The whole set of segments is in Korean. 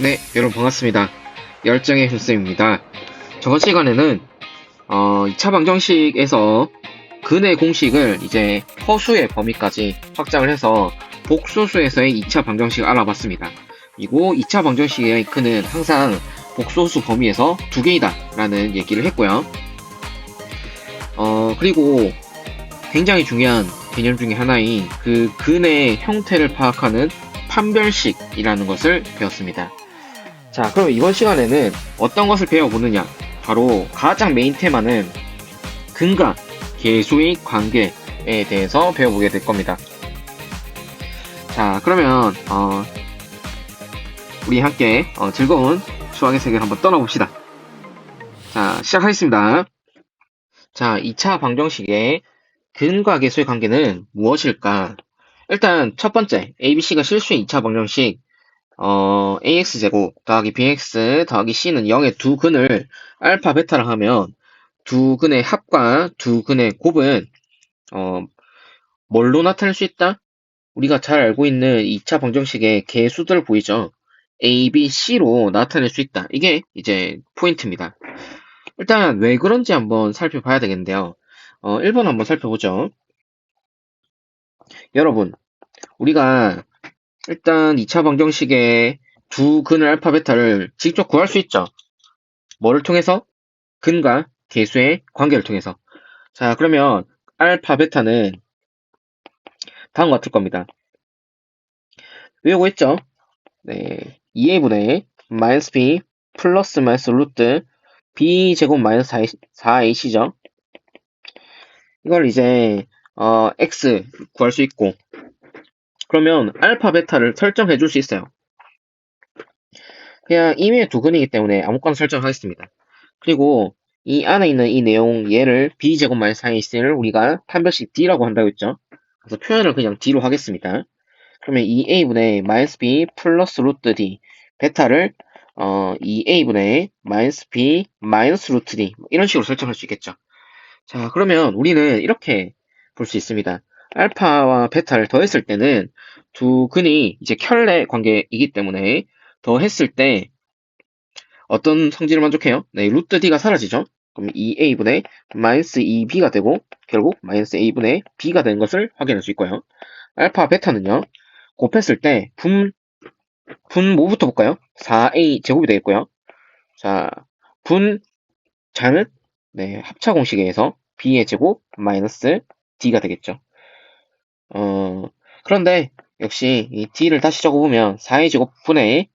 네, 여러분 반갑습니다. 열정의 훈쌤입니다. 저번 시간에는 2차 방정식에서 근의 공식을 이제 허수의 범위까지 확장을 해서 복소수에서의 2차 방정식을 알아봤습니다. 그리고 2차 방정식의 근은 항상 복소수 범위에서 두 개이다 라는 얘기를 했고요. 그리고 굉장히 중요한 개념 중에 하나인 그 근의 형태를 파악하는 판별식이라는 것을 배웠습니다. 자, 그럼 이번 시간에는 어떤 것을 배워보느냐? 바로 가장 메인 테마는 근과 계수의 관계에 대해서 배워보게 될 겁니다. 자, 그러면 우리 함께 즐거운 수학의 세계를 한번 떠나봅시다. 자, 시작하겠습니다. 자, 2차 방정식의 근과 계수의 관계는 무엇일까? 일단 첫 번째, ABC가 실수의 2차 방정식 AX제곱 더하기 BX 더하기 C는 0의 두 근을 알파, 베타를 하면 두 근의 합과 두 근의 곱은 뭘로 나타낼 수 있다? 우리가 잘 알고 있는 2차 방정식의 개수들 보이죠? A, B, C로 나타낼 수 있다. 이게 이제 포인트입니다. 일단 왜 그런지 한번 살펴봐야 되겠는데요. 1번 한번 살펴보죠. 여러분, 우리가 일단 2차 방정식의 두 근의 알파, 베타를 직접 구할 수 있죠. 뭐를 통해서? 근과 계수의 관계를 통해서. 자, 그러면 알파, 베타는 다음과 같을 겁니다. 외우고 있죠? 네, 2a분의 마이너스 b 플러스 마이너스 루트 b 제곱 마이너스 4ac죠. 이걸 이제 x 구할 수 있고, 그러면 알파, 베타를 설정해 줄 수 있어요. 그냥 임의의 두 근이기 때문에 아무거나 설정하겠습니다. 그리고 이 안에 있는 이 내용, 얘를 b제곱 마이너스 4ac를 우리가 판별식 d라고 한다고 했죠. 그래서 표현을 그냥 d로 하겠습니다. 그러면 2a분의 마이너스 b 플러스 루트 d, 베타를 2a분의 마이너스 b 마이너스 루트 d 이런 식으로 설정할 수 있겠죠. 자, 그러면 우리는 이렇게 볼 수 있습니다. 알파와 베타를 더했을 때는 두 근이 이제 켤레 관계이기 때문에 더했을 때 어떤 성질을 만족해요? 네, 루트 d가 사라지죠. 그럼 2a분의 마이너스 2b가 되고 결국 마이너스 a분의 b가 되는 것을 확인할 수 있고요. 알파, 베타는요. 곱했을 때 분 뭐부터 볼까요? 4a 제곱이 되겠고요. 자, 분 자는 네, 합차 공식에 의해서 b의 제곱 마이너스 d가 되겠죠. 그런데 역시 이 d를 다시 적어보면 4a 제곱분의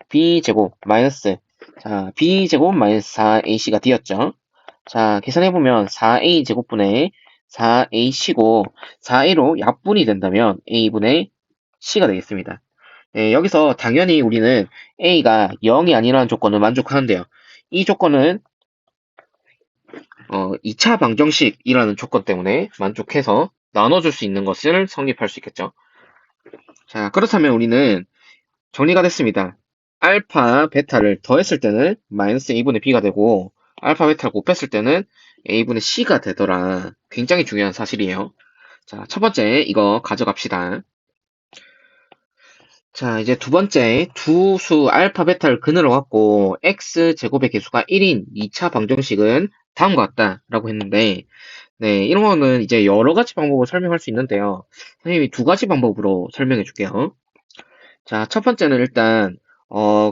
b 제곱 마이너스, 자, b 제곱 마이너스 4ac가 d였죠. 자, 계산해보면 4a 제곱분의 4ac고 4a로 약분이 된다면 a분의 c가 되겠습니다. 네, 여기서 당연히 우리는 a가 0이 아니라는 조건을 만족하는데요. 이 조건은 2차 방정식이라는 조건 때문에 만족해서 나눠줄 수 있는 것을 성립할 수 있겠죠. 자, 그렇다면 우리는 정리가 됐습니다. 알파, 베타를 더했을 때는 마이너스 a분의 b가 되고 알파, 베타를 곱했을 때는 a분의 c가 되더라. 굉장히 중요한 사실이에요. 자, 첫 번째 이거 가져갑시다. 자, 이제 두 번째, 두 수 알파, 베타를 근으로 갖고 x제곱의 개수가 1인 2차 방정식은 다음과 같다라고 했는데, 네, 이런 거는 이제 여러 가지 방법으로 설명할 수 있는데요. 선생님이 두 가지 방법으로 설명해 줄게요. 자, 첫 번째는 일단,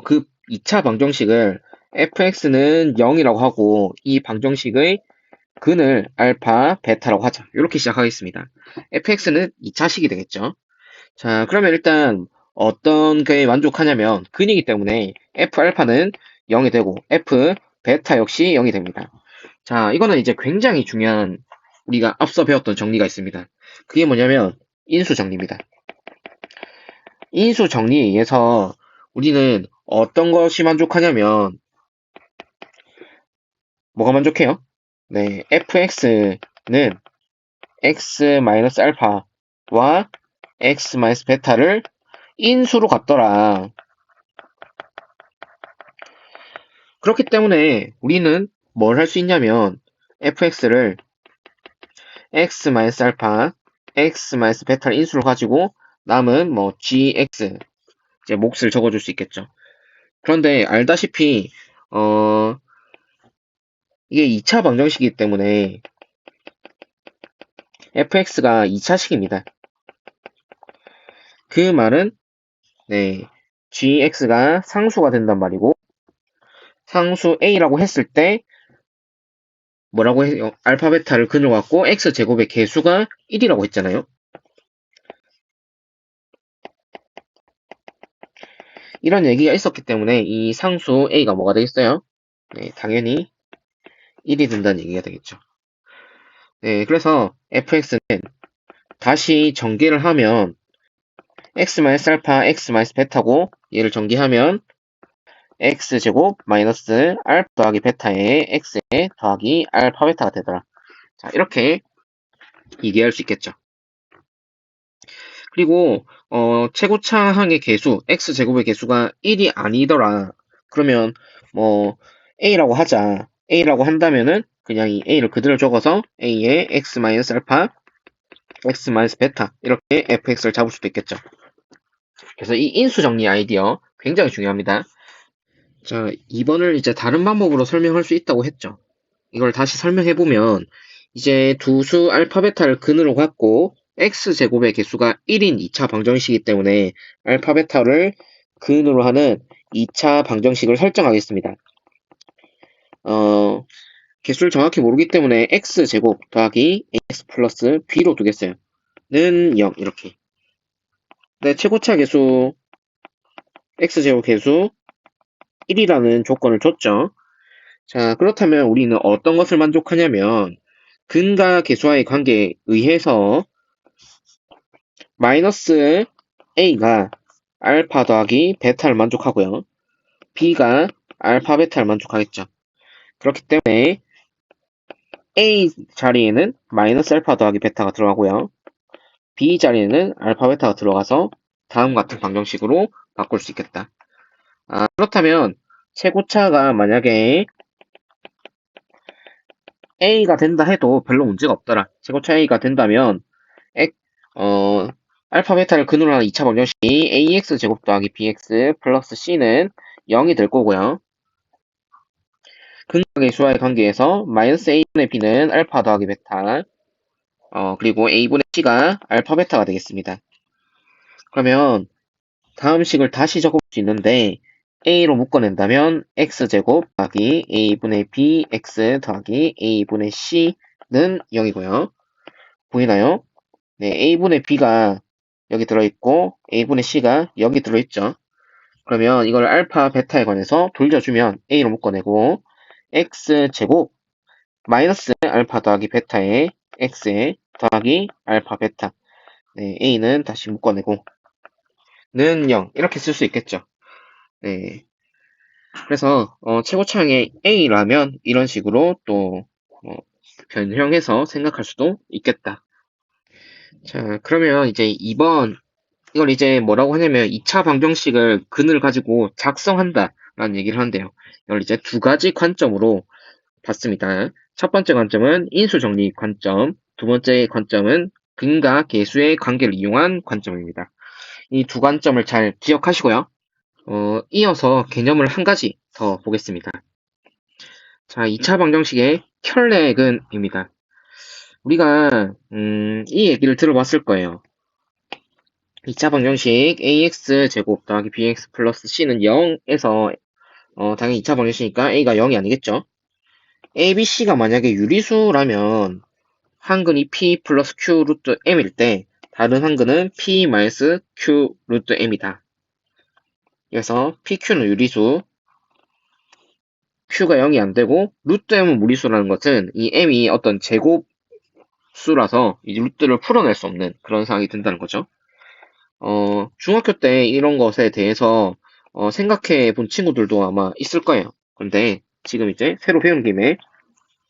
그 2차 방정식을 fx는 0이라고 하고, 이 방정식의 근을 알파, 베타라고 하자. 이렇게 시작하겠습니다. fx는 2차식이 되겠죠. 자, 그러면 일단 어떤 게 만족하냐면 근이기 때문에 f 알파는 0이 되고 f 베타 역시 0이 됩니다. 자, 이거는 이제 굉장히 중요한 우리가 앞서 배웠던 정리가 있습니다. 그게 뭐냐면 인수 정리입니다. 인수 정리에 의해서 우리는 어떤 것이 만족하냐면 뭐가 만족해요? 네, fx는 x-알파와 x-베타를 인수로 갖더라. 그렇기 때문에 우리는 뭘 할 수 있냐면 fx를 x-알파, x-베타를 인수로 가지고 남은 뭐 gx 이제 몫을 적어줄 수 있겠죠. 그런데 알다시피 이게 2차 방정식이기 때문에 fx가 2차식입니다. 그 말은 네, gx가 상수가 된단 말이고 상수 a라고 했을 때 뭐라고 해요? 알파 베타를 근으로 갖고 x제곱의 개수가 1이라고 했잖아요. 이런 얘기가 있었기 때문에 이 상수 a가 뭐가 되겠어요? 네, 당연히 1이 된다는 얘기가 되겠죠. 네, 그래서 fx는 다시 전개를 하면 x-알파, x-베타고 얘를 전개하면 x제곱 마이너스 알파 더하기 베타에 x에 더하기 알파 베타가 되더라. 자, 이렇게 이해할 수 있겠죠. 그리고 최고차항의 개수, x제곱의 개수가 1이 아니더라. 그러면 뭐 a라고 하자. a라고 한다면은 그냥 이 a를 그대로 적어서 a에 x-알파, x-베타 이렇게 fx를 잡을 수도 있겠죠. 그래서 이 인수 정리 아이디어 굉장히 중요합니다. 자, 2번을 이제 다른 방법으로 설명할 수 있다고 했죠. 이걸 다시 설명해보면 이제 두 수 알파 베타를 근으로 갖고 x제곱의 개수가 1인 2차 방정식이기 때문에 알파 베타를 근으로 하는 2차 방정식을 설정하겠습니다. 개수를 정확히 모르기 때문에 x제곱 더하기 ax 플러스 b로 두겠어요. 는 0 이렇게. 네, 최고차 개수 x제곱 개수 1이라는 조건을 줬죠. 자, 그렇다면 우리는 어떤 것을 만족하냐면 근과 개수와의 관계에 의해서 마이너스 a가 알파 더하기 베타를 만족하고요. b가 알파 베타를 만족하겠죠. 그렇기 때문에 a 자리에는 마이너스 알파 더하기 베타가 들어가고요. b 자리에는 알파 베타가 들어가서 다음 같은 방정식으로 바꿀 수 있겠다. 그렇다면 최고차가 만약에 a가 된다 해도 별로 문제가 없더라. 최고차 a가 된다면 어, 알파 베타를 근으로 하는 2차 방정식이 ax 제곱 더하기 bx 플러스 c는 0이 될 거고요. 근과 개수와의 관계에서 마이너스 a분의 b는 알파 더하기 베타 그리고 a분의 c가 알파 베타가 되겠습니다. 그러면 다음 식을 다시 적을 수 있는데 a로 묶어낸다면 x제곱 더하기 a분의 bx 더하기 a분의 c는 0이고요. 보이나요? 네, a분의 b가 여기 들어있고 a분의 c가 여기 들어있죠. 그러면 이걸 알파 베타에 관해서 돌려주면 a로 묶어내고 x제곱 마이너스 알파 더하기 베타에 x에 더하기 알파 베타 네, a는 다시 묶어내고 는 0 이렇게 쓸 수 있겠죠. 네, 그래서 최고차항의 a라면 이런 식으로 또 변형해서 생각할 수도 있겠다. 자, 그러면 이제 2번 이걸 이제 뭐라고 하냐면 2차 방정식을 근을 가지고 작성한다 라는 얘기를 하는데요. 이걸 이제 두 가지 관점으로 봤습니다. 첫 번째 관점은 인수 정리 관점, 두 번째 관점은 근과 계수의 관계를 이용한 관점입니다. 이 두 관점을 잘 기억하시고요. 이어서 개념을 한 가지 더 보겠습니다. 자, 2차 방정식의 켤레근입니다. 우리가 이 얘기를 들어봤을 거예요. 2차 방정식 ax 제곱 더하기 bx 플러스 c는 0에서 당연히 2차 방정식이니까 a가 0이 아니겠죠. a, b, c가 만약에 유리수라면 한근이 p 플러스 q 루트 m일 때 다른 한근은 p 마이너스 q 루트 m이다. 그래서 pq는 유리수, q가 0이 안 되고 루트 m은 무리수라는 것은 이 m이 어떤 제곱수라서 이 루트를 풀어낼 수 없는 그런 상황이 된다는 거죠. 중학교 때 이런 것에 대해서 생각해 본 친구들도 아마 있을 거예요. 근데 지금 이제 새로 배운 김에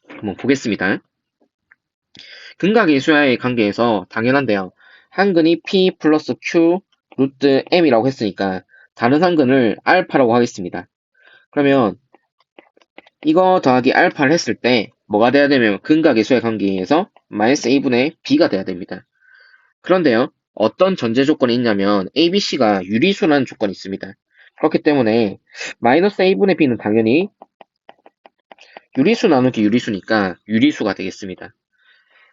한번 보겠습니다. 근과 계수와의 관계에서 당연한데요. 한근이 p 플러스 q 루트 m이라고 했으니까 다른 한근을 알파라고 하겠습니다. 그러면 이거 더하기 알파를 했을 때 뭐가 돼야 되면 근과 계수의 관계에서 마이너스 a분의 b가 돼야 됩니다. 그런데요. 어떤 전제 조건이 있냐면 ABC가 유리수라는 조건이 있습니다. 그렇기 때문에 마이너스 a분의 b는 당연히 유리수 나누기 유리수니까 유리수가 되겠습니다.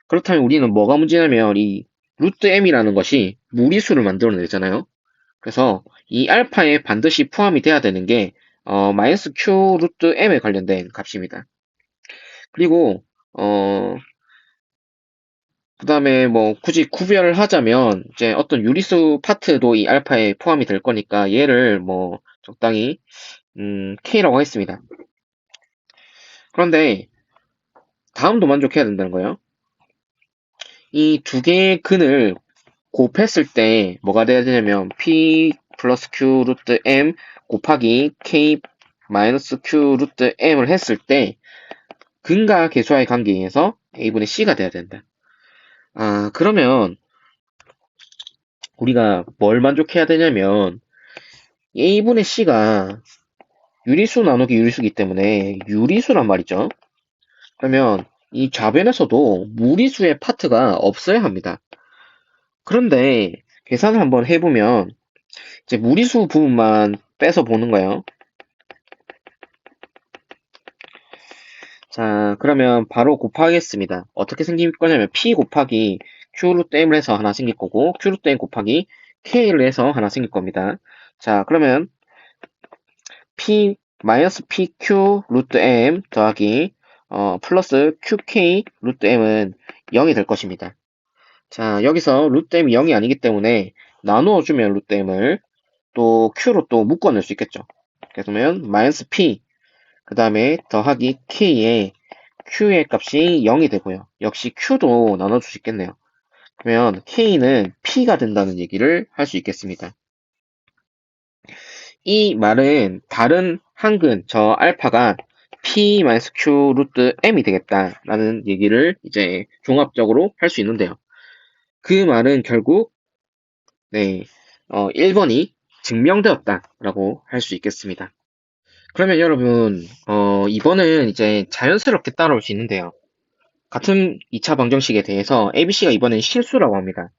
그렇다면 우리는 뭐가 문제냐면 이 루트 m이라는 것이 무리수를 만들어내잖아요. 그래서 이 알파에 반드시 포함이 돼야 되는 게 마이너스 q 루트 m에 관련된 값입니다. 그리고 그 다음에 뭐 굳이 구별을 하자면 이제 어떤 유리수 파트도 이 알파에 포함이 될 거니까 얘를 뭐 적당히 k라고 하겠습니다. 그런데 다음도 만족해야 된다는 거예요. 이 두 개의 근을 곱했을 때 뭐가 돼야 되냐면 p 플러스 q 루트 m 곱하기 k 마이너스 q 루트 m을 했을 때 근과 계수와의 관계에 의해서 a분의 c가 돼야 된다. 그러면 우리가 뭘 만족해야 되냐면 a분의 c가 유리수 나누기 유리수기 때문에 유리수란 말이죠. 그러면 이 좌변에서도 무리수의 파트가 없어야 합니다. 그런데 계산을 한번 해보면 이제 무리수 부분만 빼서 보는 거예요. 자, 그러면 바로 곱하겠습니다. 어떻게 생길 거냐면 p 곱하기 q 루트 m을 해서 하나 생길 거고 q 루트 m 곱하기 k를 해서 하나 생길 겁니다. 자, 그러면 p 마이너스 pq 루트 m 더하기 플러스 qk 루트 m은 0이 될 것입니다. 자, 여기서 루트 m이 0이 아니기 때문에 나누어주면 루트 m을 또 q로 또 묶어낼 수 있겠죠. 그러면 마이너스 p 그 다음에 더하기 k에 q의 값이 0이 되고요. 역시 q도 나눠줄 수 있겠네요. 그러면 k는 p가 된다는 얘기를 할 수 있겠습니다. 이 말은 다른 한근 저 알파가 p-q 루트 m이 되겠다라는 얘기를 이제 종합적으로 할 수 있는데요. 그 말은 결국 네, 1번이 증명되었다라고 할 수 있겠습니다. 그러면 여러분, 이번은 이제 자연스럽게 따라올 수 있는데요. 같은 2차 방정식에 대해서 ABC가 이번엔 실수라고 합니다.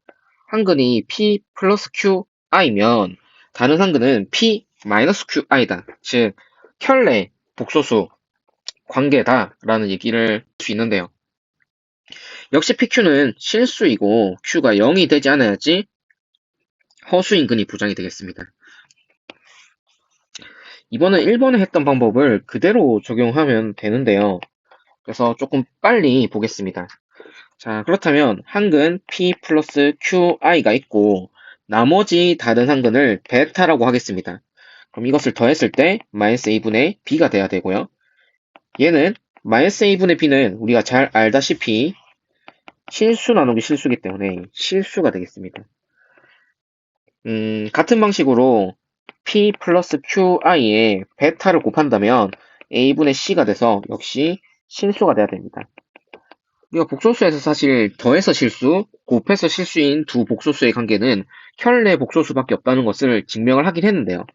한근이 P 플러스 QI면 다른 한근은 P 마이너스 QI다. 즉, 켤레 복소수 관계다라는 얘기를 할 수 있는데요. 역시 PQ는 실수이고 Q가 0이 되지 않아야지 허수인 근이 부정이 되겠습니다. 이번은 1번에 했던 방법을 그대로 적용하면 되는데요. 그래서 조금 빨리 보겠습니다. 자, 그렇다면 한근 P 플러스 QI가 있고 나머지 다른 한근을 베타라고 하겠습니다. 그럼 이것을 더했을 때 마이너스 A분의 B가 돼야 되고요. 얘는 마이너스 A분의 B는 우리가 잘 알다시피 실수 나누기 실수기 때문에 실수가 되겠습니다. 같은 방식으로 P 플러스 QI에 베타를 곱한다면 A분의 C가 돼서 역시 실수가 돼야 됩니다. 우리가 복소수에서 사실 더해서 실수, 곱해서 실수인 두 복소수의 관계는 켤레 복소수밖에 없다는 것을 증명을 하긴 했는데요.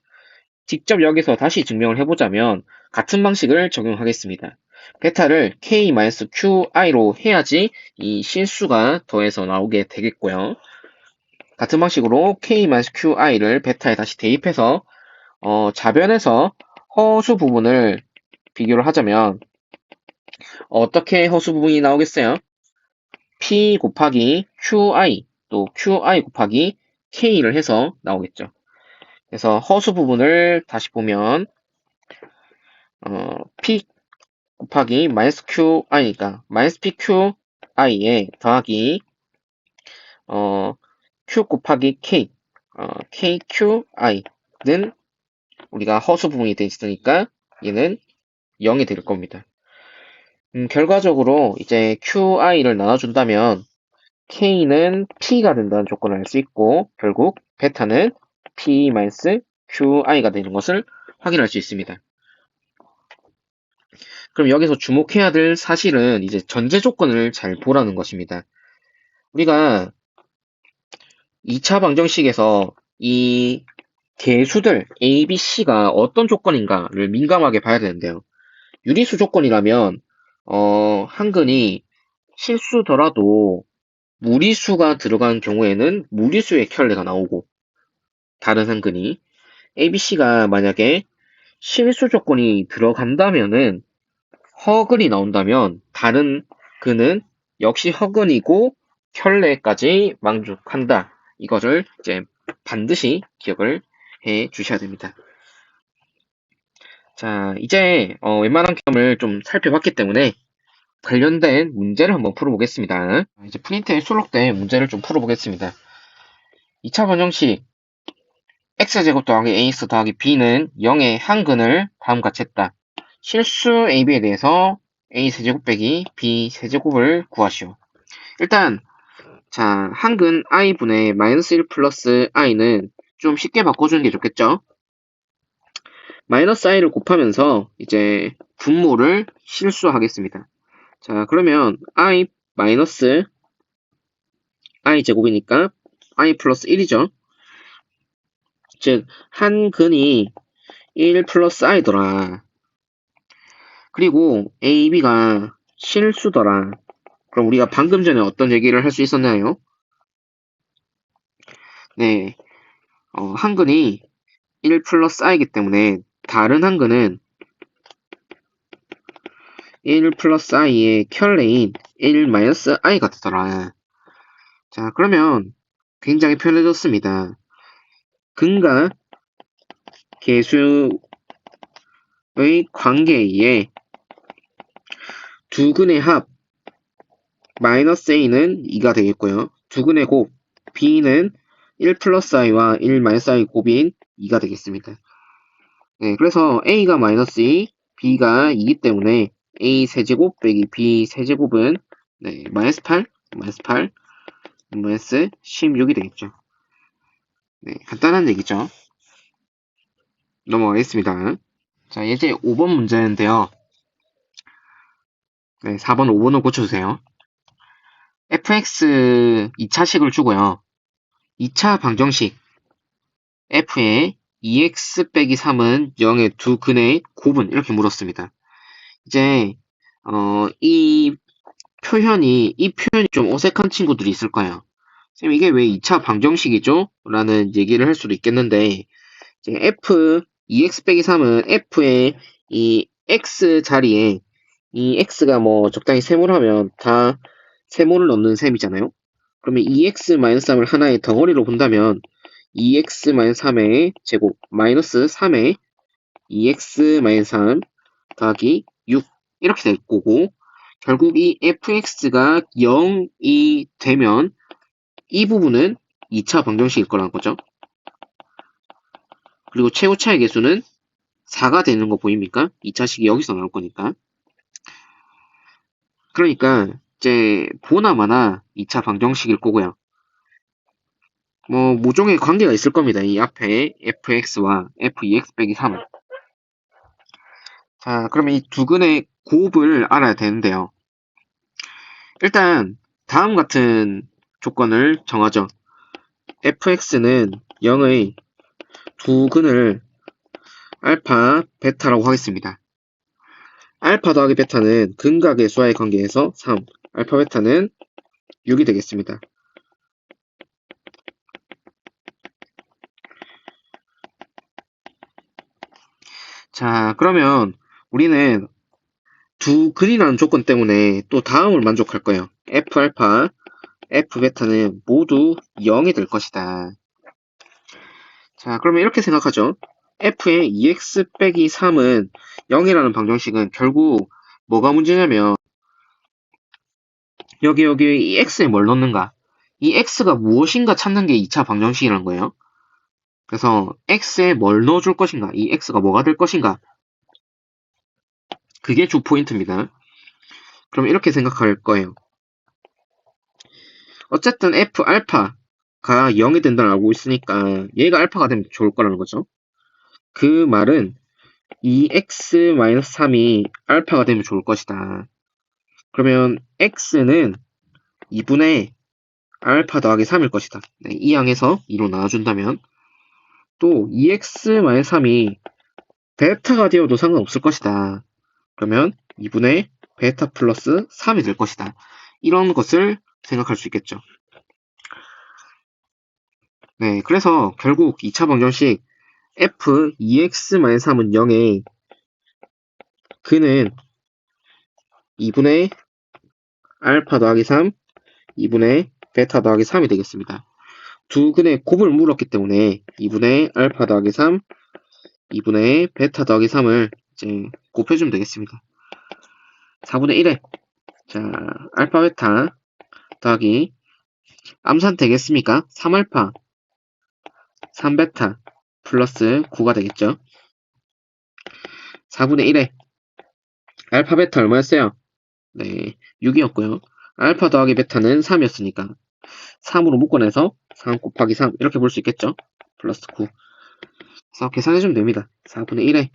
직접 여기서 다시 증명을 해보자면 같은 방식을 적용하겠습니다. 베타를 k-qi로 해야지 이 실수가 더해서 나오게 되겠고요. 같은 방식으로 k-qi를 베타에 다시 대입해서 좌변에서 허수 부분을 비교를 하자면 어떻게 허수 부분이 나오겠어요? P 곱하기 QI 또 QI 곱하기 K를 해서 나오겠죠. 그래서 허수 부분을 다시 보면 P 곱하기 마이너스 QI니까 마이너스 PQI에 더하기 Q 곱하기 K KQI는 우리가 허수 부분이 돼 있으니까 얘는 0이 될 겁니다. 결과적으로 이제 QI를 나눠준다면 K는 P가 된다는 조건을 알 수 있고 결국 베타는 P-QI가 되는 것을 확인할 수 있습니다. 그럼 여기서 주목해야 될 사실은 이제 전제 조건을 잘 보라는 것입니다. 우리가 2차 방정식에서 이 개수들 A, B, C가 어떤 조건인가를 민감하게 봐야 되는데요. 유리수 조건이라면 한근이 실수더라도 무리수가 들어간 경우에는 무리수의 켤레가 나오고 다른 한근이 ABC가 만약에 실수 조건이 들어간다면은 허근이 나온다면 다른 그는 역시 허근이고 켤레까지 만족한다. 이것을 이제 반드시 기억을 해 주셔야 됩니다. 자, 이제 웬만한 경험을 좀 살펴봤기 때문에 관련된 문제를 한번 풀어보겠습니다. 이제 프린트에 수록된 문제를 좀 풀어보겠습니다. 2차 방정식 x제곱 더하기 ax 더하기 b는 0의 한근을 다음과 같이 했다. 실수 ab에 대해서 a 세제곱 빼기 b 세제곱을 구하시오. 일단 자 한근 i분의 마이너스 1 플러스 i는 좀 쉽게 바꿔주는 게 좋겠죠. 마이너스 i를 곱하면서 이제 분모를 실수하겠습니다. 자 그러면 i 마이너스 i 제곱이니까 i 플러스 1이죠. 즉 한근이 1 플러스 i더라. 그리고 a, b가 실수더라. 그럼 우리가 방금 전에 어떤 얘기를 할 수 있었나요? 네, 한근이 1 플러스 i이기 때문에 다른 한근은 1 플러스 i의 켤레인 1 마이너스 i가 되더라. 자, 그러면 굉장히 편해졌습니다. 근과 계수의 관계에 의해 두 근의 합 마이너스 a는 2가 되겠고요. 두 근의 곱 b는 1 플러스 i와 1 마이너스 i 곱인 2가 되겠습니다. 네, 그래서 a가 마이너스 2, b가 2이기 때문에 a 세제곱 빼기 b 세제곱은 네, 마이너스 8, 마이너스 16이 되겠죠. 네, 간단한 얘기죠. 넘어가겠습니다. 자, 이제 5번 문제인데요. 네, 4번, 5번을 고쳐주세요. fx 2차식을 주고요. 2차 방정식 f의 2x 빼기 3은 0의 두 근의 곱은 이렇게 물었습니다. 이제 이 표현이 좀 어색한 친구들이 있을 거예요. 쌤 이게 왜 2차 방정식이죠? 라는 얘기를 할 수도 있겠는데 이제 f 2x 빼기 3은 f의 이 x 자리에 이 x가 뭐 적당히 세모하면 다 세모를 넣는 셈이잖아요. 그러면 2x-3을 하나의 덩어리로 본다면 2x-3의 제곱 마이너스 3의 2x-3 더하기 6 이렇게 될 거고 결국 이 fx가 0이 되면 이 부분은 2차 방정식일 거라는 거죠. 그리고 최고차의 개수는 4가 되는 거 보입니까? 2차식이 여기서 나올 거니까. 그러니까 이제 보나마나 2차 방정식일 거고요. 뭐 모종의 관계가 있을 겁니다. 이 앞에 fx와 f2x 빼기 3은. 자, 그러면 이 두 근의 곱을 알아야 되는데요. 일단 다음 같은 조건을 정하죠. fx는 0의 두 근을 알파, 베타라고 하겠습니다. 알파 더하기 베타는 근과 계수와의 관계에서 3, 알파 베타는 6이 되겠습니다. 자, 그러면 우리는 두 근이라는 조건 때문에 또 다음을 만족할 거예요. f 알파, f 베타는 모두 0이 될 것이다. 자, 그러면 이렇게 생각하죠. f의 2x 빼기 3은 0이라는 방정식은 결국 뭐가 문제냐면 여기 이 x에 뭘 넣는가? 이 x가 무엇인가 찾는 게 2차 방정식이라는 거예요. 그래서 x에 뭘 넣어줄 것인가? 이 x가 뭐가 될 것인가? 그게 주 포인트입니다. 그럼 이렇게 생각할 거예요. 어쨌든 f 알파가 0이 된다는 알고 있으니까 얘가 알파가 되면 좋을 거라는 거죠. 그 말은 2x-3이 알파가 되면 좋을 것이다. 그러면 x는 2분의 알파 더하기 3일 것이다. 네, 이 양에서 2로 나눠준다면 또 2x-3이 베타가 되어도 상관없을 것이다. 그러면 2분의 베타 플러스 3이 될 것이다. 이런 것을 생각할 수 있겠죠. 네, 그래서 결국 2차 방정식 f 2x-3은 0에 그는 2분의 알파 더하기 3, 2분의 베타 더하기 3이 되겠습니다. 두 근의 곱을 물었기 때문에 2분의 알파 더하기 3, 2분의 베타 더하기 3을 이제 곱해주면 되겠습니다. 4분의 1에 자 알파 베타 더하기 암산 되겠습니까? 3알파 3베타 플러스 9가 되겠죠. 4분의 1에 알파 베타 얼마였어요? 네, 6이었고요. 알파 더하기 베타는 3이었으니까 3으로 묶어내서 3 곱하기 3 이렇게 볼 수 있겠죠. 플러스 9. 그래서 계산해주면 됩니다. 4분의 1에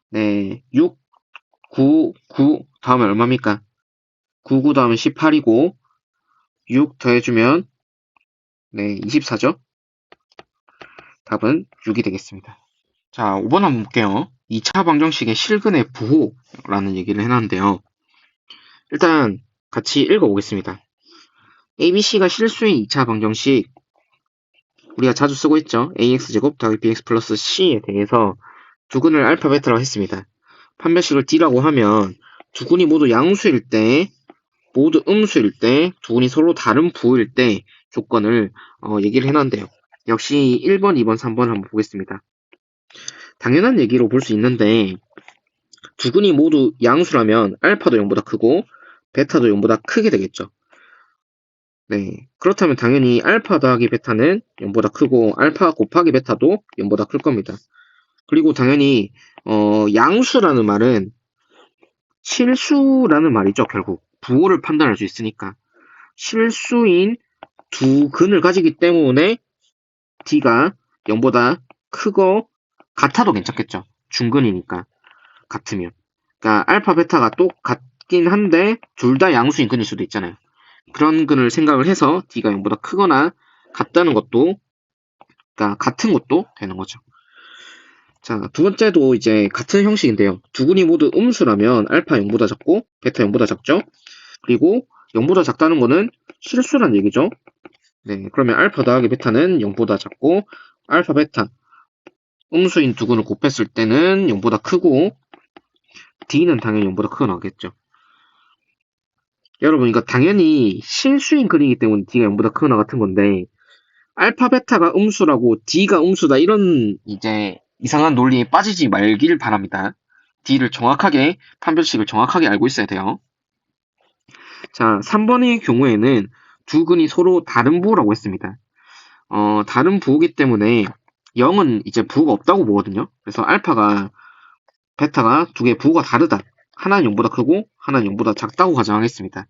네, 6, 9, 9 다음에 얼마입니까? 9, 9 다음에 18이고 6 더해주면 네, 24죠. 답은 6이 되겠습니다. 자, 5번 한번 볼게요. 2차 방정식의 실근의 부호라는 얘기를 해놨는데요. 일단 같이 읽어보겠습니다. ABC가 실수인 2차 방정식 우리가 자주 쓰고 있죠. AX제곱 더하기 BX 플러스 C에 대해서 두 근을 알파 베타라고 했습니다. 판별식을 D라고 하면 두 근이 모두 양수일 때, 모두 음수일 때, 두 근이 서로 다른 부호일 때 조건을 얘기를 해놨는데요. 역시 1번, 2번, 3번 한번 보겠습니다. 당연한 얘기로 볼 수 있는데 두 근이 모두 양수라면 알파도 0보다 크고 베타도 0보다 크게 되겠죠. 네, 그렇다면 당연히 알파 더하기 베타는 0보다 크고 알파 곱하기 베타도 0보다 클 겁니다. 그리고 당연히 양수라는 말은 실수라는 말이죠. 결국 부호를 판단할 수 있으니까 실수인 두 근을 가지기 때문에 D가 0보다 크고 같아도 괜찮겠죠. 중근이니까 같으면. 그러니까 알파 베타가 똑같긴 한데 둘 다 양수인 근일 수도 있잖아요. 그런 근을 생각을 해서 D가 0보다 크거나 같다는 것도 그러니까 같은 것도 되는 거죠. 자, 두 번째도 이제 같은 형식인데요. 두 근이 모두 음수라면 알파 0보다 작고 베타 0보다 작죠. 그리고 0보다 작다는 거는 실수란 얘기죠. 네, 그러면 알파 더하기 베타는 0보다 작고 알파 베타 음수인 두 근을 곱했을 때는 0보다 크고 D는 당연히 0보다 크게 나오겠죠. 여러분 이거 당연히 실수인 근이기 때문에 D가 0보다 크거나 같은 건데 알파 베타가 음수라고 D가 음수다 이런 이제 이상한 논리에 빠지지 말길 바랍니다. D를 정확하게 판별식을 정확하게 알고 있어야 돼요. 자, 3번의 경우에는 두 근이 서로 다른 부호라고 했습니다. 다른 부호기 때문에 0은 이제 부호가 없다고 보거든요. 그래서 알파가 베타가 두 개의 부호가 다르다. 하나는 0보다 크고 하나는 0보다 작다고 가정하겠습니다.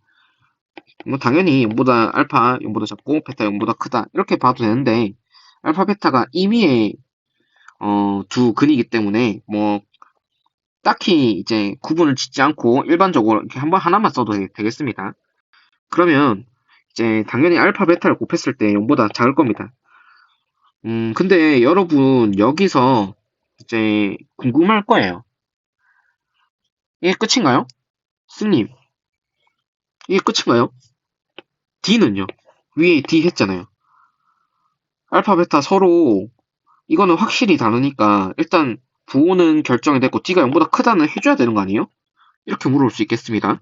뭐 당연히 0보다 알파 0보다 작고 베타 0보다 크다 이렇게 봐도 되는데 알파 베타가 임의의 두 근이기 때문에 뭐 딱히 이제 구분을 짓지 않고 일반적으로 이렇게 한번 하나만 써도 되겠습니다. 그러면 이제 당연히 알파 베타를 곱했을 때 0보다 작을 겁니다. 근데 여러분 여기서 이제 궁금할 거예요. 이게 끝인가요? 스님, 이게 끝인가요? D는요? 위에 D 했잖아요. 알파 베타 서로 이거는 확실히 다르니까 일단 부호는 결정이 됐고 D가 0보다 크다는 해줘야 되는 거 아니에요? 이렇게 물어볼 수 있겠습니다.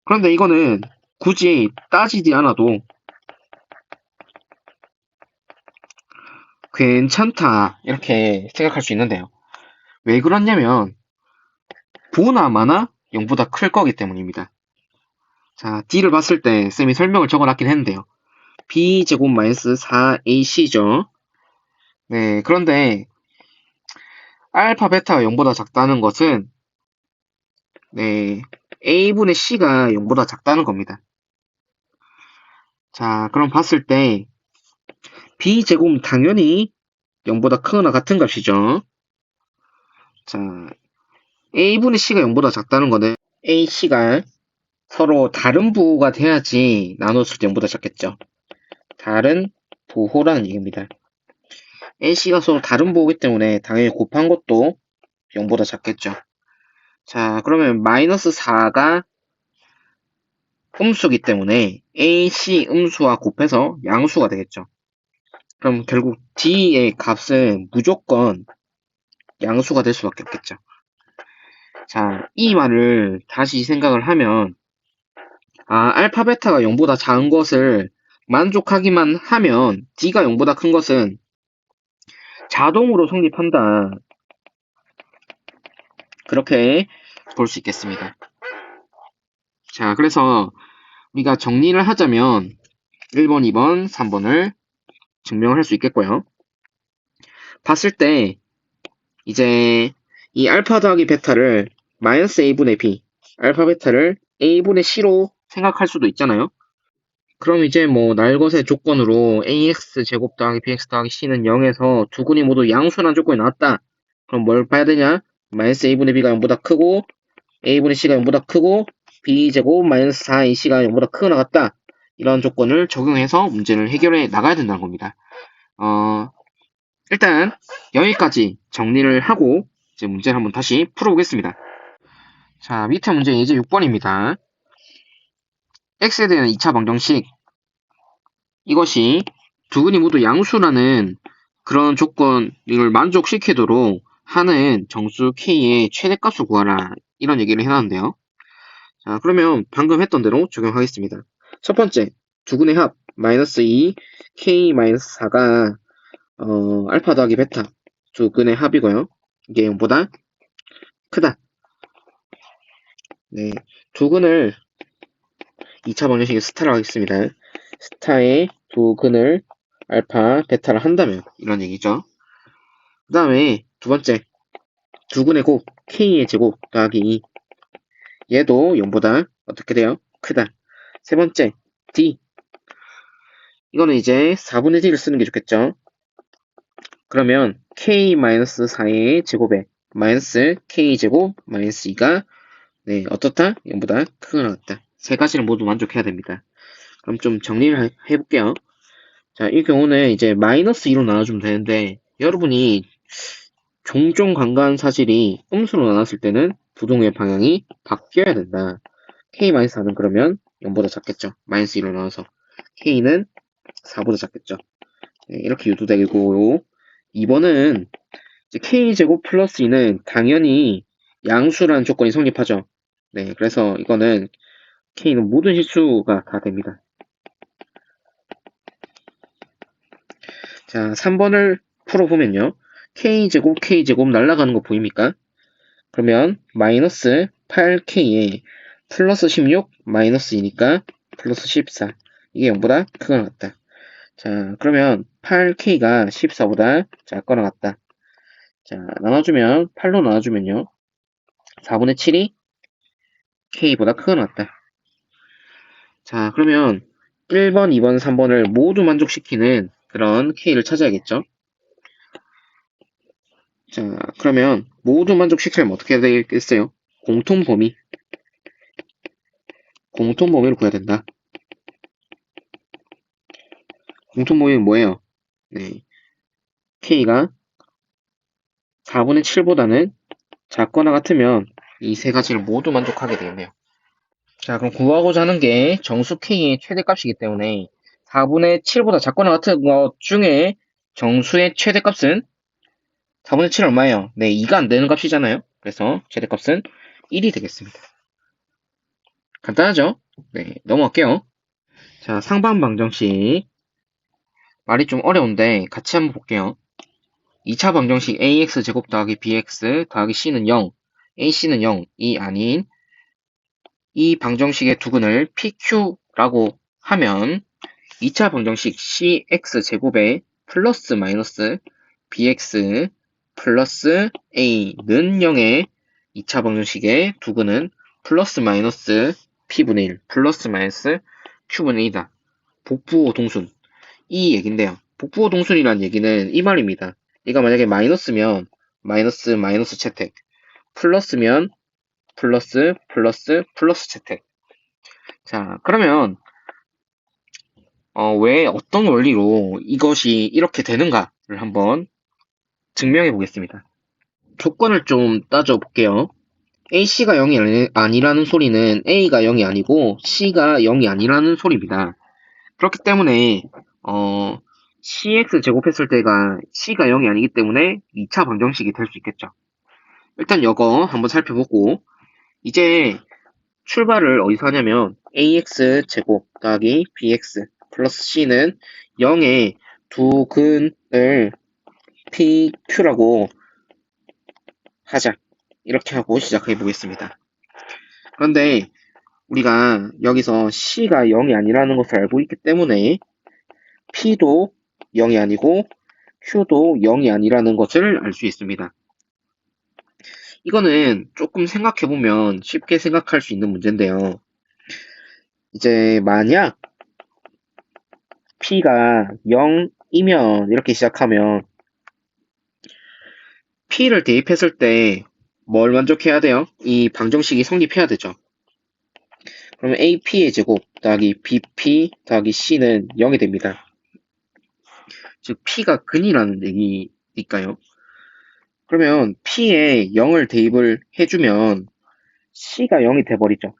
그런데 이거는 굳이 따지지 않아도 괜찮다 이렇게 생각할 수 있는데요. 왜 그렇냐면 부호나 마나 0보다 클 거기 때문입니다. 자, D를 봤을 때 쌤이 설명을 적어놨긴 했는데요. B제곱 마이너스 4AC죠. 네, 그런데 알파 베타가 0보다 작다는 것은 네, A분의 C가 0보다 작다는 겁니다. 자, 그럼 봤을 때 B제곱은 당연히 0보다 크거나 같은 값이죠. 자, A분의 C가 0보다 작다는 거는 AC가 서로 다른 부호가 돼야지 나눴을 때 0보다 작겠죠. 다른 부호라는 얘기입니다. AC가 서로 다른 부호이기 때문에 당연히 곱한 것도 0보다 작겠죠. 자, 그러면 마이너스 4가 음수기 때문에 AC 음수와 곱해서 양수가 되겠죠. 그럼 결국 D의 값은 무조건 양수가 될 수밖에 없겠죠. 자, 이 말을 다시 생각을 하면, 알파, 베타가 0보다 작은 것을 만족하기만 하면 D가 0보다 큰 것은 자동으로 성립한다. 그렇게 볼 수 있겠습니다. 자, 그래서 우리가 정리를 하자면 1번, 2번, 3번을 증명을 할 수 있겠고요. 봤을 때 이제 이 알파 더하기 베타를 마이너스 a분의 b, 알파 베타를 a분의 c로 생각할 수도 있잖아요. 그럼 이제 뭐 날것의 조건으로 ax 제곱 더하기 bx 더하기 c는 0에서 두 근이 모두 양수라는 조건이 나왔다. 그럼 뭘 봐야 되냐? 마이너스 a분의 b가 0보다 크고 a분의 c가 0보다 크고 b제곱 마이너스 4ac가 0보다 크거나 같다. 이런 조건을 적용해서 문제를 해결해 나가야 된다는 겁니다. 일단 여기까지 정리를 하고 이제 문제를 한번 다시 풀어보겠습니다. 자, 밑에 문제 이제 6번입니다. x에 대한 2차 방정식, 이것이 두 근이 모두 양수라는 그런 조건을 만족시키도록 하는 정수 k의 최대값을 구하라, 이런 얘기를 해놨는데요. 자, 그러면 방금 했던 대로 적용하겠습니다. 첫 번째, 두 근의 합 마이너스 2 k 마이너스 4가 알파 더하기 베타 두 근의 합이고요. 이게 0보다 크다. 네, 두 근을 2차 방정식의 스타라고 하겠습니다. 스타의 두 근을 알파, 베타를 한다면 이런 얘기죠. 그 다음에 두 번째, 두 근의 곱 k의 제곱 더하기 2, 얘도 0보다 어떻게 돼요? 크다. 세 번째, d, 이거는 이제 4분의 d를 쓰는 게 좋겠죠. 그러면 k-4의 제곱에 마이너스 k제곱 마이너스 2가 네, 어떻다? 0보다 크거나 같다. 세 가지를 모두 만족해야 됩니다. 그럼 좀 정리를 해볼게요. 자, 이 경우는 이제 마이너스 2로 나눠주면 되는데, 여러분이 종종 간과한 사실이 음수로 나눴을 때는 부동의 방향이 바뀌어야 된다. k-4는 그러면 0보다 작겠죠. 마이너스 2로 나눠서. k는 4보다 작겠죠. 네, 이렇게 유도되고, 2번은 k제곱 플러스 2는 당연히 양수라는 조건이 성립하죠. 네, 그래서 이거는 k는 모든 실수가 다 됩니다. 자, 3번을 풀어보면요. k제곱 날아가는 거 보입니까? 그러면 마이너스 8k에 플러스 16 마이너스 2니까 플러스 14. 이게 0보다 크거나 같다. 자, 그러면 8k가 14보다 작거나 같다. 자, 나눠주면 8로 나눠주면요. 4분의 7이 k보다 크거나 같다. 자, 그러면 1번, 2번, 3번을 모두 만족시키는 그런 k를 찾아야겠죠. 자, 그러면 모두 만족시키려면 어떻게 해야 되겠어요? 공통범위를 구해야 된다. 공통범위는 뭐예요? 네, k가 4분의 7보다는 작거나 같으면 이 세 가지를 모두 만족하게 되겠네요. 자, 그럼 구하고자 하는 게 정수 k의 최대값이기 때문에 4분의 7보다 작거나 같은 것 중에 정수의 최대값은 4분의 7 얼마예요? 네, 2가 안 되는 값이잖아요. 그래서 최대값은 1이 되겠습니다. 간단하죠? 네, 넘어갈게요. 자, 상반방정식. 말이 좀 어려운데 같이 한번 볼게요. 2차 방정식 ax 제곱 더하기 bx 더하기 c는 0, ac는 0이 아닌 이 방정식의 두근을 pq라고 하면 2차 방정식 cx 제곱에 플러스 마이너스 bx 플러스 a는 0의 2차 방정식의 두근은 플러스 마이너스 p분의 1 플러스 마이너스 q분의 2다. 복부호 동순, 이 얘긴데요. 복부호 동순이란 얘기는 이 말입니다. 얘가 만약에 마이너스면 마이너스 마이너스 채택, 플러스면 플러스 플러스 플러스 채택. 자, 그러면 왜 어떤 원리로 이것이 이렇게 되는가를 한번 증명해 보겠습니다. 조건을 좀 따져 볼게요. AC가 0이 아니라는 소리는 A가 0이 아니고 C가 0이 아니라는 소리입니다. 그렇기 때문에 cx 제곱했을 때가 c가 0이 아니기 때문에 2차 방정식이 될 수 있겠죠. 일단 이거 한번 살펴보고 이제 출발을 어디서 하냐면 ax 제곱 더하기 bx 플러스 c는 0의 두 근을 pq라고 하자. 이렇게 하고 시작해 보겠습니다. 그런데 우리가 여기서 c가 0이 아니라는 것을 알고 있기 때문에 p도 0이 아니고 q도 0이 아니라는 것을 알 수 있습니다. 이거는 조금 생각해보면 쉽게 생각할 수 있는 문제인데요. 이제 만약 p가 0이면 이렇게 시작하면 p를 대입했을 때 뭘 만족해야 돼요? 이 방정식이 성립해야 되죠. 그러면 ap의 제곱 더하기 bp 더하기 c는 0이 됩니다. 즉 p가 근이라는 얘기니까요. 그러면 p에 0을 대입을 해주면 c가 0이 돼버리죠.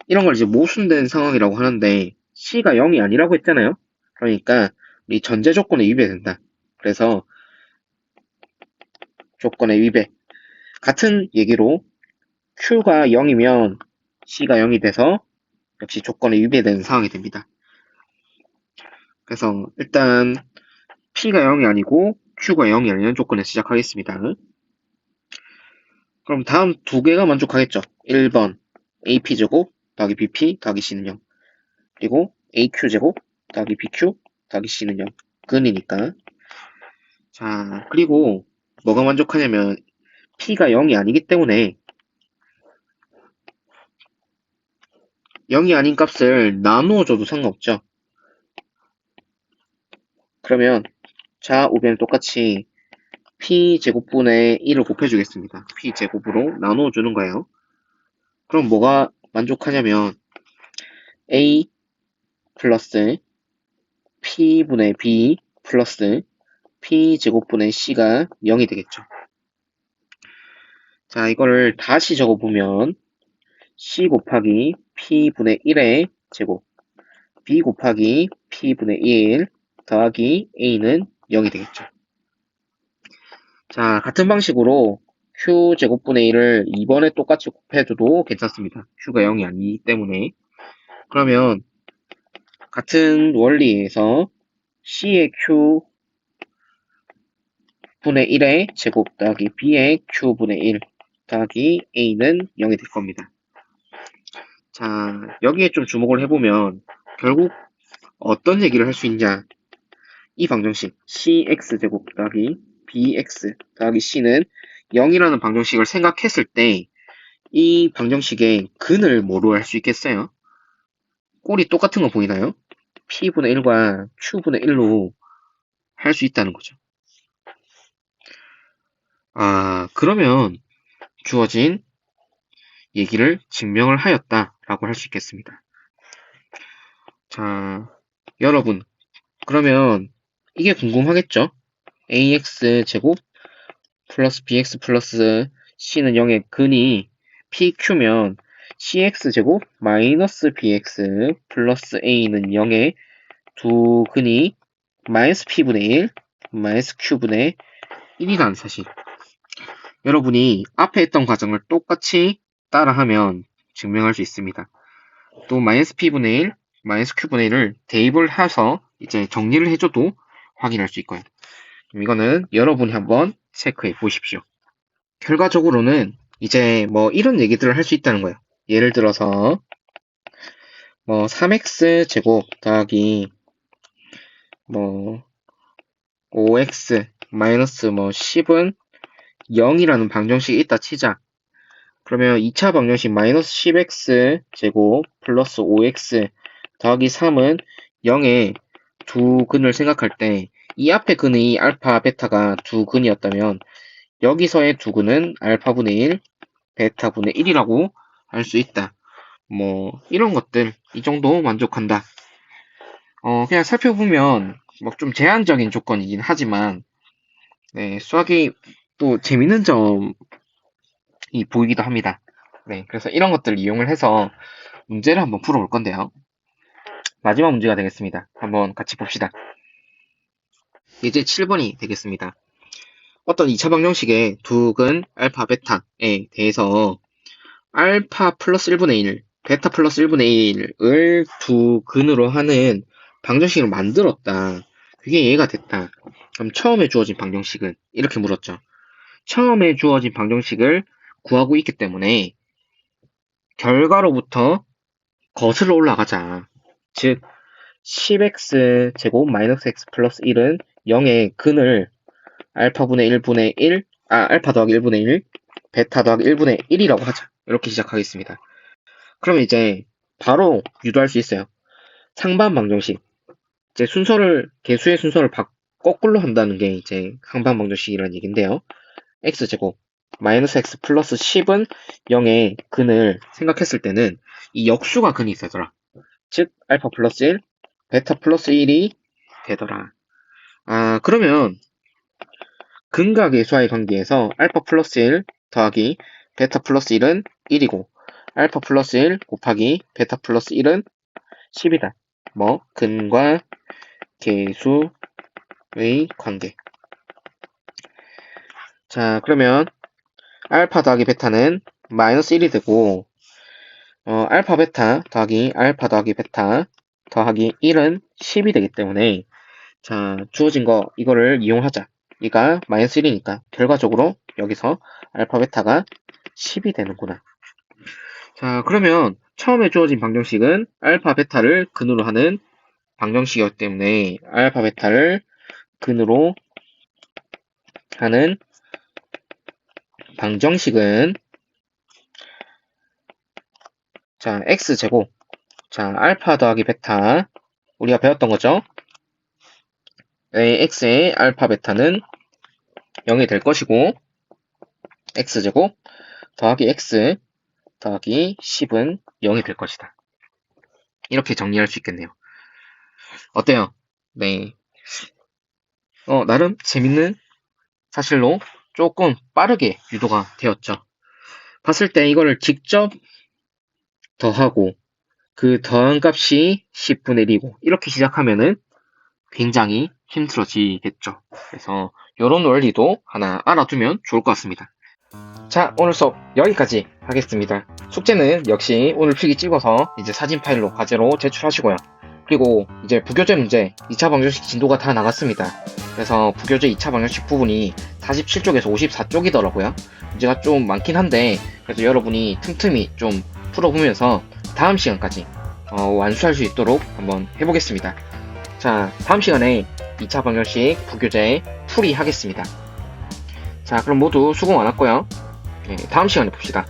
이런 걸 이제 모순된 상황이라고 하는데 c가 0이 아니라고 했잖아요. 그러니까 이 전제 조건에 위배된다. 그래서 조건의 위배. 같은 얘기로 q가 0이면 c가 0이 돼서 역시 조건에 위배되는 상황이 됩니다. 그래서 일단 p가 0이 아니고 q가 0이 아니는 조건에 시작하겠습니다. 그럼 다음 두 개가 만족하겠죠. 1번 ap제곱 더하기 bp 더하기 c는 0. 그리고 aq제곱 더하기 bq 더하기 c는 0. 근이니까. 자, 그리고 뭐가 만족하냐면 p가 0이 아니기 때문에 0이 아닌 값을 나누어줘도 상관없죠. 그러면 좌우변 똑같이 p제곱분의 1을 곱해주겠습니다. p제곱으로 나누어주는 거예요. 그럼 뭐가 만족하냐면 a 플러스 p분의 b 플러스 p제곱분의 c가 0이 되겠죠. 자, 이거를 다시 적어보면 c 곱하기 p분의 1의 제곱 b 곱하기 p분의 1 더하기 a는 0이 되겠죠. 자, 같은 방식으로 q제곱분의 1을 2번에 똑같이 곱해줘도 괜찮습니다. q가 0이 아니기 때문에. 그러면 같은 원리에서 c의 q분의 1의 제곱 더하기 b의 q분의 1 더하기 a는 0이 될 겁니다. 자, 여기에 좀 주목을 해보면 결국 어떤 얘기를 할 수 있냐. 이 방정식 cx제곱 더하기 bx 더하기 c는 0이라는 방정식을 생각했을 때 이 방정식의 근을 뭐로 할 수 있겠어요? 꼴이 똑같은 거 보이나요? p분의 1과 q분의 1로 할 수 있다는 거죠. 아, 그러면 주어진 얘기를 증명을 하였다라고 할 수 있겠습니다. 자, 여러분, 그러면 이게 궁금하겠죠? ax 제곱 플러스 bx 플러스 c는 0의 근이 pq면 cx제곱 마이너스 bx 플러스 a는 0의 두 근이 마이너스 p분의 1 마이너스 q분의 1이라는 사실. 여러분이 앞에 했던 과정을 똑같이 따라하면 증명할 수 있습니다. 또 마이너스 p분의 1 마이너스 q분의 1을 대입을 해서 이제 정리를 해줘도 확인할 수 있고요. 그럼 이거는 여러분이 한번 체크해 보십시오. 결과적으로는 이제 뭐 이런 얘기들을 할 수 있다는 거예요. 예를 들어서 뭐 3x 제곱 더하기 뭐 5x 마이너스 뭐 10은 0이라는 방정식이 있다 치자. 그러면 2차 방정식 마이너스 10x 제곱 플러스 5x 더하기 3은 0의 두 근을 생각할 때 이 앞에 근의 알파, 베타가 두 근이었다면 여기서의 두 근은 알파분의 1, 베타분의 1이라고 할 수 있다. 뭐 이런 것들 이 정도 만족한다. 그냥 살펴보면 뭐 좀 제한적인 조건이긴 하지만 네, 수학이 또 재밌는 점이 보이기도 합니다. 네, 그래서 이런 것들을 이용을 해서 문제를 한번 풀어볼 건데요. 마지막 문제가 되겠습니다. 한번 같이 봅시다. 이제 7번이 되겠습니다. 어떤 2차 방정식의 두근 알파 베타에 대해서 알파 플러스 1분의 1, 베타 플러스 1분의 1을 두근으로 하는 방정식을 만들었다. 그게 이해가 됐다. 그럼 처음에 주어진 방정식은 이렇게 물었죠. 처음에 주어진 방정식을 구하고 있기 때문에 결과로부터 거슬러 올라가자. 즉 10x 제곱 마이너스 x 플러스 1은 0의 근을 알파분의 1분의 1, 알파 더하기 1분의 1, 베타 더하기 1분의 1이라고 하자. 이렇게 시작하겠습니다. 그러면 이제 바로 유도할 수 있어요. 상반 방정식. 이제 개수의 순서를 거꾸로 한다는 게 이제 상반 방정식이라는 얘기인데요. x제곱 마이너스 x 플러스 10은 0의 근을 생각했을 때는 이 역수가 근이 되더라. 즉 알파 플러스 1, 베타 플러스 1이 되더라. 그러면 근과 계수와의 관계에서 알파 플러스 1 더하기 베타 플러스 1은 1이고 알파 플러스 1 곱하기 베타 플러스 1은 10이다. 근과 계수의 관계. 자, 그러면 알파 더하기 베타는 마이너스 1이 되고 알파 베타 더하기 알파 더하기 베타 더하기 1은 10이 되기 때문에 자, 주어진 거 이거를 이용하자. 얘가 마이너스 1이니까 결과적으로 여기서 알파 베타가 10이 되는구나. 자, 그러면 처음에 주어진 방정식은 알파 베타를 근으로 하는 방정식이었기 때문에 알파 베타를 근으로 하는 방정식은 자, x제곱 자, 알파 더하기 베타 우리가 배웠던 거죠. x의 알파 베타는 0이 될 것이고 x제곱 더하기 x 더하기 10은 0이 될 것이다. 이렇게 정리할 수 있겠네요. 어때요? 네. 나름 재밌는 사실로 조금 빠르게 유도가 되었죠. 봤을 때 이거를 직접 더하고 그 더한 값이 10분의 1이고 이렇게 시작하면은 굉장히 힘들어지겠죠. 그래서 이런 원리도 하나 알아두면 좋을 것 같습니다. 자, 오늘 수업 여기까지 하겠습니다. 숙제는 역시 오늘 필기 찍어서 이제 사진 파일로 과제로 제출하시고요. 그리고 이제 부교재 문제 2차 방정식 진도가 다 나갔습니다. 그래서 부교재 2차 방정식 부분이 47쪽에서 54쪽이더라고요. 문제가 좀 많긴 한데 그래도 여러분이 틈틈이 좀 풀어보면서 다음 시간까지 완수할 수 있도록 한번 해보겠습니다. 자, 다음 시간에 2차 방정식 부교재 풀이 하겠습니다. 자, 그럼 모두 수고 많았고요. 네, 다음 시간에 봅시다.